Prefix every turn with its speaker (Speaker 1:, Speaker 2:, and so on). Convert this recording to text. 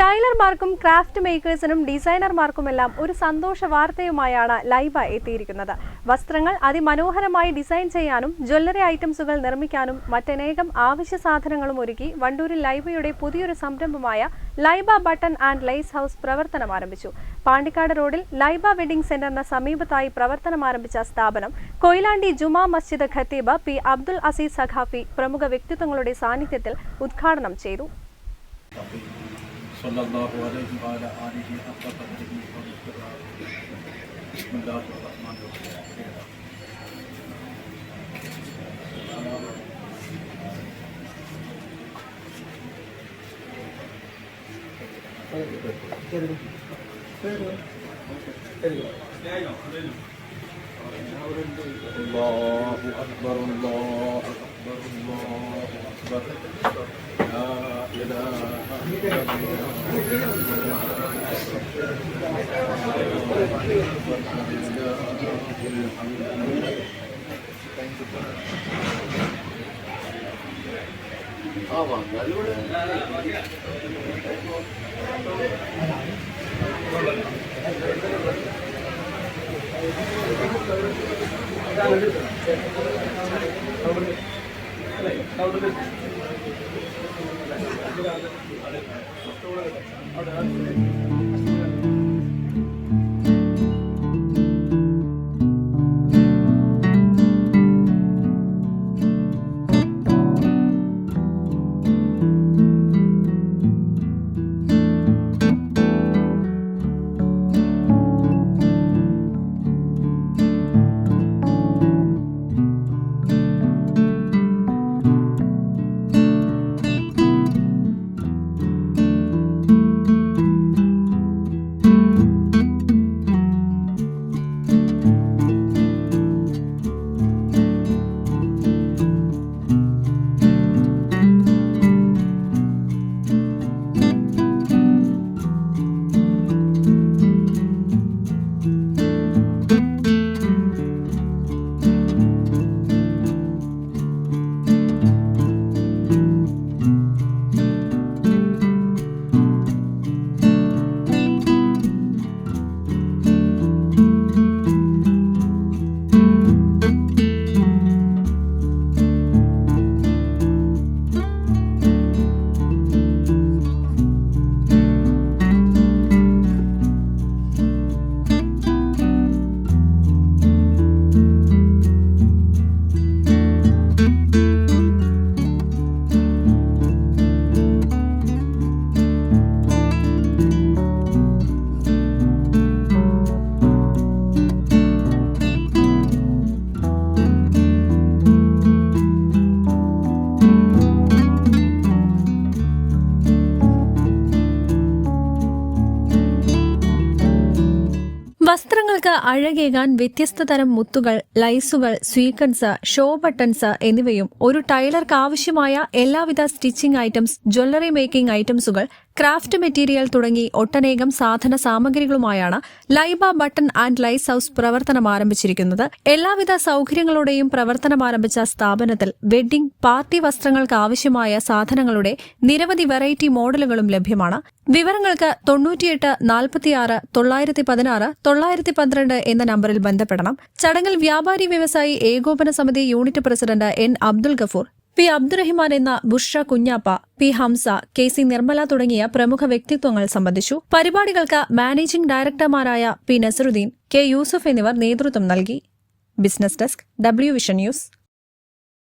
Speaker 1: ടൈലർമാർക്കും craft മേക്കേഴ്സിനും ഡിസൈനർമാർക്കുമെല്ലാം ഒരു സന്തോഷ വാർത്തയുമായാണ് ലൈബ എത്തിയിരിക്കുന്നത്. വസ്ത്രങ്ങൾ അതിമനോഹരമായി ഡിസൈൻ ചെയ്യാനും ജ്വല്ലറി ഐറ്റംസുകൾ നിർമ്മിക്കാനും മറ്റനേകം ആവശ്യ സാധനങ്ങളും ഒരുക്കി വണ്ടൂരിൽ ലൈബയുടെ പുതിയൊരു സംരംഭമായ Laiba button and lace house പ്രവർത്തനം ആരംഭിച്ചു. പാണ്ടിക്കാട് റോഡിൽ ലൈബ വെഡിംഗ് സെന്ററിന് സമീപത്തായി പ്രവർത്തനം ആരംഭിച്ച സ്ഥാപനം കൊയിലാണ്ടി ജുമാ മസ്ജിദ് ഖത്തീബ് പി അബ്ദുൽ അസീസ് സഖാഫി പ്രമുഖ വ്യക്തിത്വങ്ങളുടെ സാന്നിധ്യത്തിൽ ഉദ്ഘാടനം ചെയ്തു.
Speaker 2: സല്ലല്ലാഹു അലൈഹി വഅല ആലിഹി ഹഖ ഖദ്രിഹി വമിഖ്ദാരിഹി. ബിസ്മില്ലാഹിർ റഹ്മാനിർ റഹീം. അല്ലാഹു അക്ബർ അല്ലാഹു അക്ബർ അല്ലാഹു അക്ബർ. ലാ ഇലാഹ
Speaker 1: വസ്ത്രങ്ങൾക്ക് അഴകേകാൻ വ്യത്യസ്ത തരം മുത്തുകൾ, ലൈസുകൾ, സ്വീക്കൻസ്, ഷോ ബട്ടൺസ് എന്നിവയും ഒരു ടൈലർക്ക് ആവശ്യമായ എല്ലാവിധ സ്റ്റിച്ചിംഗ് ഐറ്റംസ്, ജ്വല്ലറി മേക്കിംഗ് ഐറ്റംസുകൾ, ക്രാഫ്റ്റ് മെറ്റീരിയൽ തുടങ്ങി ഒട്ടനേകം സാധന സാമഗ്രികളുമായാണ് Laiba button and lace house പ്രവർത്തനം ആരംഭിച്ചിരിക്കുന്നത്. എല്ലാവിധ സൌകര്യങ്ങളോടെയും പ്രവർത്തനം ആരംഭിച്ച സ്ഥാപനത്തിൽ വെഡ്ഡിംഗ്, പാർട്ടി വസ്ത്രങ്ങൾക്ക് ആവശ്യമായ സാധനങ്ങളുടെ നിരവധി വെറൈറ്റി മോഡലുകളും ലഭ്യമാണ്. വിവരങ്ങൾക്ക് 98 46 916 912 എന്ന നമ്പറിൽ ബന്ധപ്പെടണം. ചടങ്ങിൽ വ്യാപാരി വ്യവസായി ഏകോപന സമിതി unit president N Abdul Gafoor, P Abdurahiman എന്ന Bushra Kunhappa, P Hamsa, K C Nirmala തുടങ്ങിയ പ്രമുഖ വ്യക്തിത്വങ്ങൾ സംബന്ധിച്ചു. പരിപാടികൾക്ക് മാനേജിംഗ് ഡയറക്ടർമാരായ പി നസറുദ്ദീൻ, കെ യൂസുഫ് എന്നിവർ നേതൃത്വം നൽകി. Business desk, W vision news.